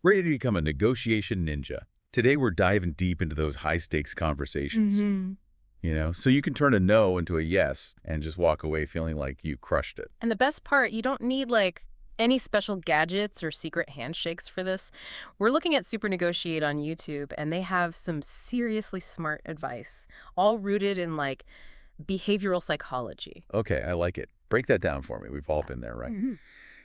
Ready to become a negotiation ninja. Today we're diving deep into those high-stakes conversations, hmm so you can turn a no into a yes and just walk away feeling like you crushed it. And the best part, you don't need like any special gadgets or secret handshakes for this. We're looking at Supernegotiate on YouTube, and they have some seriously smart advice, all rooted in like behavioral psychology. Okay, I like it. Break that down for me. We've all been there, right? hmm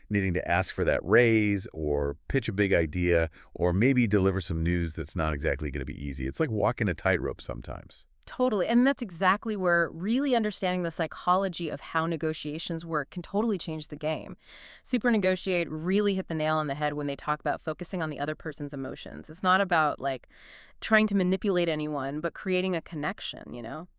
Needing to ask for that raise or pitch a big idea or maybe deliver some news that's not exactly going to be easy. It's like walking a tightrope sometimes. Totally. And that's exactly where really understanding the psychology of how negotiations work can totally change the game. Super Negotiate really hit the nail on the head when they talk about focusing on the other person's emotions. It's not about like trying to manipulate anyone, but creating a connection.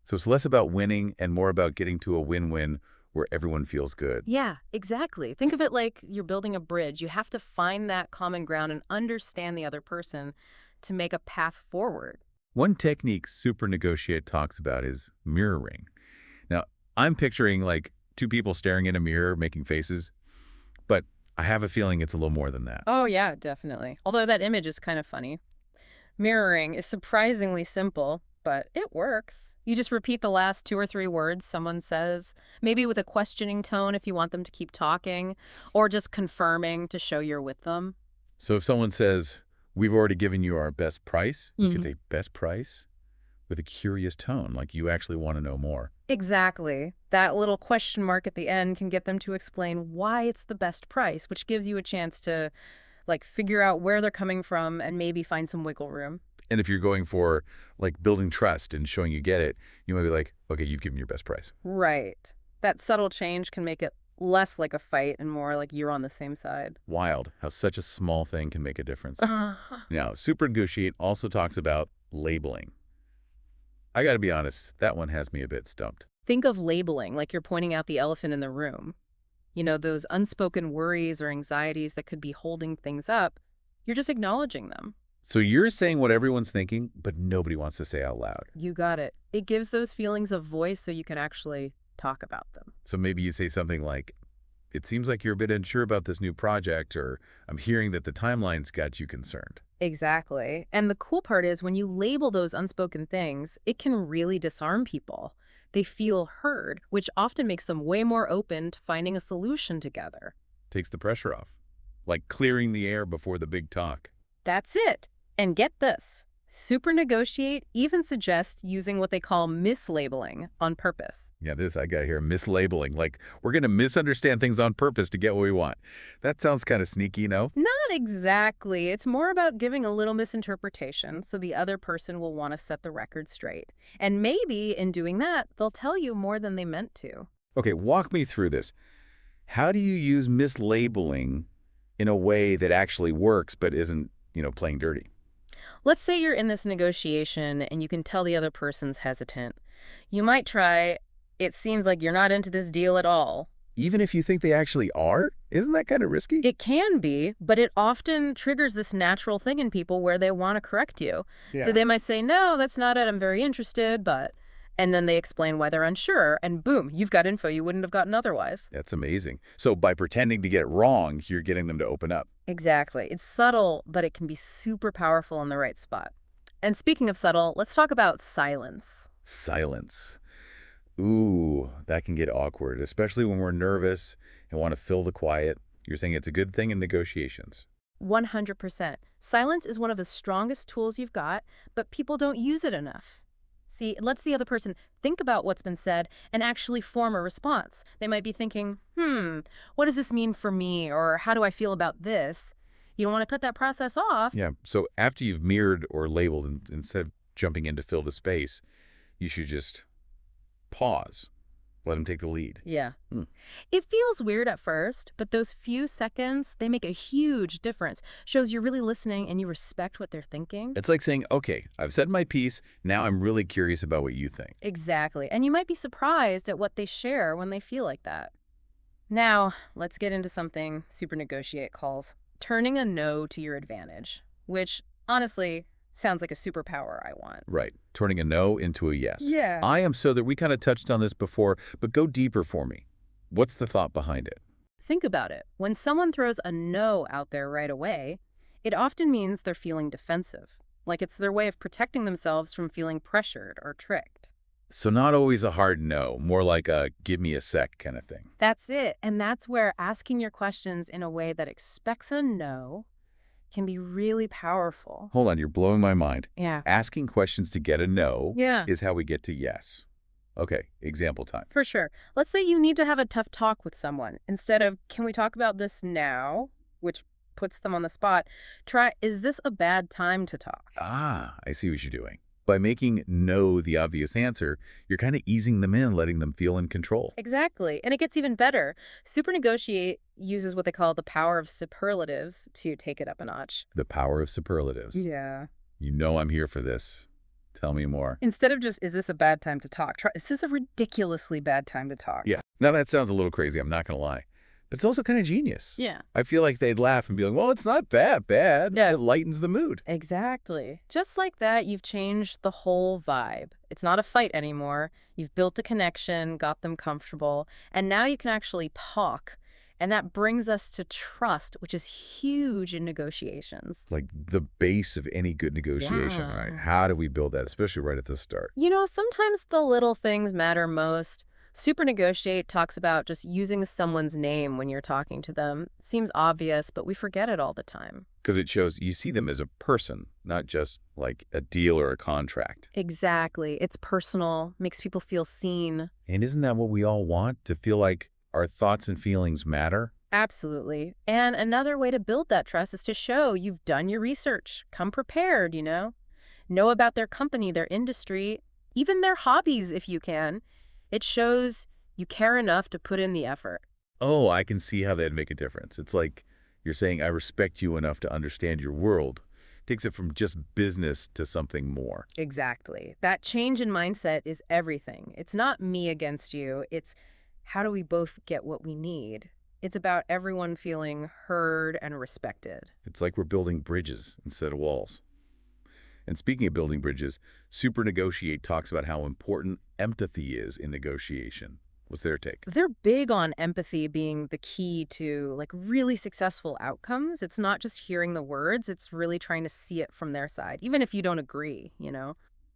So it's less about winning and more about getting to a win-win where everyone feels good. Yeah, exactly. Think of it like you're building a bridge. You have to find that common ground and understand the other person to make a path forward. One technique Super Negotiate talks about is mirroring. Now, I'm picturing like two people staring in a mirror making faces, but I have a feeling it's a little more than that. Oh, yeah, definitely. Although that image is kind of funny. Mirroring is surprisingly simple, but it works. You just repeat the last two or three words someone says, maybe with a questioning tone if you want them to keep talking, or just confirming to show you're with them. So if someone says, we've already given you our best price, you could hmm say best price with a curious tone, like you actually want to know more. Exactly. That little question mark at the end can get them to explain why it's the best price, which gives you a chance to like figure out where they're coming from and maybe find some wiggle room. And if you're going for like building trust and showing you get it, you might be like, okay, you've given your best price. Right. That subtle change can make it less like a fight and more like you're on the same side. Wild how such a small thing can make a difference. Uh, Now, Super Negotiate also talks about labeling. I got to be honest, that one has me a bit stumped. Think of labeling like you're pointing out the elephant in the room. Those unspoken worries or anxieties that could be holding things up. You're just acknowledging them. So you're saying what everyone's thinking, but nobody wants to say out loud. You got it. It gives those feelings a voice so you can actually talk about them. So maybe you say something like, it seems like you're a bit unsure about this new project, or I'm hearing that the timeline's got you concerned. Exactly. And the cool part is when you label those unspoken things, it can really disarm people. They feel heard, which often makes them way more open to finding a solution together. Takes the pressure off. Like clearing the air before the big talk. That's it. And get this. Super Negotiate even suggests using what they call mislabeling on purpose. Yeah, this I got here, mislabeling. Like, we're going to misunderstand things on purpose to get what we want. That sounds kind of sneaky, no? Not exactly. It's more about giving a little misinterpretation so the other person will want to set the record straight. And maybe in doing that, they'll tell you more than they meant to. Okay, walk me through this. How do you use mislabeling in a way that actually works but isn't, playing dirty? Let's say you're in this negotiation and you can tell the other person's hesitant. You might try, it seems like you're not into this deal at all. Even if you think they actually are? Isn't that kind of risky? It can be, but it often triggers this natural thing in people where they want to correct you. So Yeah. they might say, no, that's not it. I'm very interested, but... And then they explain why they're unsure, and boom, you've got info you wouldn't have gotten otherwise. That's amazing. So by pretending to get it wrong, you're getting them to open up. Exactly. It's subtle, but it can be super powerful in the right spot. And speaking of subtle, let's talk about silence. Silence. Ooh, that can get awkward, especially when we're nervous and want to fill the quiet. You're saying it's a good thing in negotiations. 100%. Silence is one of the strongest tools you've got, but people don't use it enough. See, it lets the other person think about what's been said and actually form a response. They might be thinking, what does this mean for me? Or how do I feel about this? You don't want to cut that process off. Yeah, so after you've mirrored or labeled, instead of jumping in to fill the space, you should just pause. Let them take the lead. Yeah. Hmm. It feels weird at first, but those few seconds, they make a huge difference. Shows you're really listening and you respect what they're thinking. It's like saying, okay, I've said my piece. Now I'm really curious about what you think. Exactly. And you might be surprised at what they share when they feel like that. Now, let's get into something Super Negotiate calls turning a no to your advantage, which honestly sounds like a superpower I want. Right. Turning a no into a yes. Yeah. I am so that we kind of touched on this before, but go deeper for me. What's the thought behind it? Think about it. When someone throws a no out there right away, It often means they're feeling defensive, like it's their way of protecting themselves from feeling pressured or tricked. So not always a hard no, more like a give me a sec kind of thing. That's it. And that's where asking your questions in a way that expects a no can be really powerful. Hold on, you're blowing my mind. Yeah. Asking questions to get a no Yeah. is how we get to yes. Okay, example time. For sure. Let's say you need to have a tough talk with someone. Instead of, can we talk about this now? Which puts them on the spot. Try, is this a bad time to talk? Ah, I see what you're doing. By making no the obvious answer, you're kind of easing them in, letting them feel in control. Exactly. And it gets even better. Supernegotiate uses what they call the power of superlatives to take it up a notch. The power of superlatives. Yeah. You know I'm here for this. Tell me more. Instead of just, is this a bad time to talk? Try, is this a ridiculously bad time to talk? Yeah. Now that sounds a little crazy, I'm not going to lie. But it's also kind of genius. Yeah. I feel like they'd laugh and be like, well, it's not that bad. Yeah. It lightens the mood. Exactly. Just like that, you've changed the whole vibe. It's not a fight anymore. You've built a connection, got them comfortable, and now you can actually talk. And that brings us to trust, which is huge in negotiations. Like the base of any good negotiation, Yeah. right? How do we build that, especially right at the start? You know, sometimes the little things matter most. Supernegotiate talks about just using someone's name when you're talking to them. Seems obvious, but we forget it all the time. Because it shows you see them as a person, not just like a deal or a contract. Exactly. It's personal, makes people feel seen. And isn't that what we all want? To feel like our thoughts and feelings matter? Absolutely. And another way to build that trust is to show you've done your research. Come prepared, Know about their company, their industry, even their hobbies if you can. It shows you care enough to put in the effort. Oh, I can see how that'd make a difference. It's like you're saying, I respect you enough to understand your world. Takes it from just business to something more. Exactly. That change in mindset is everything. It's not me against you. It's how do we both get what we need? It's about everyone feeling heard and respected. It's like we're building bridges instead of walls. And speaking of building bridges, Supernegotiate talks about how important empathy is in negotiation. What's their take? They're big on empathy being the key to really successful outcomes. It's not just hearing the words, it's really trying to see it from their side, even if you don't agree.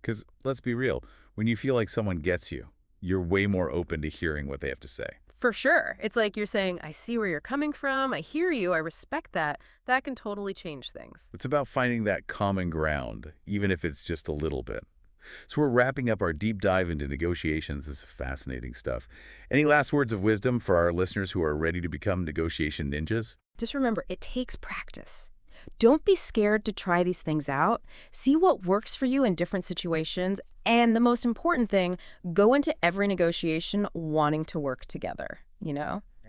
Because let's be real, when you feel like someone gets you, you're way more open to hearing what they have to say. For sure. It's like you're saying, I see where you're coming from, I hear you, I respect that. That can totally change things. It's about finding that common ground, even if it's just a little bit. So we're wrapping up our deep dive into negotiations. This is fascinating stuff. Any last words of wisdom for our listeners who are ready to become negotiation ninjas? Just remember, it takes practice. Don't be scared to try these things out. See what works for you in different situations. And the most important thing, go into every negotiation wanting to work together.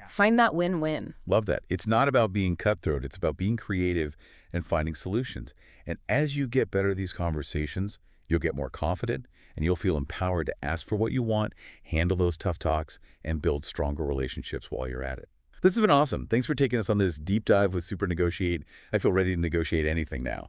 Find that win-win. Love that. It's not about being cutthroat. It's about being creative and finding solutions. And as you get better at these conversations, you'll get more confident and you'll feel empowered to ask for what you want, handle those tough talks, and build stronger relationships while you're at it. This has been awesome. Thanks for taking us on this deep dive with Supernegotiate. I feel ready to negotiate anything now.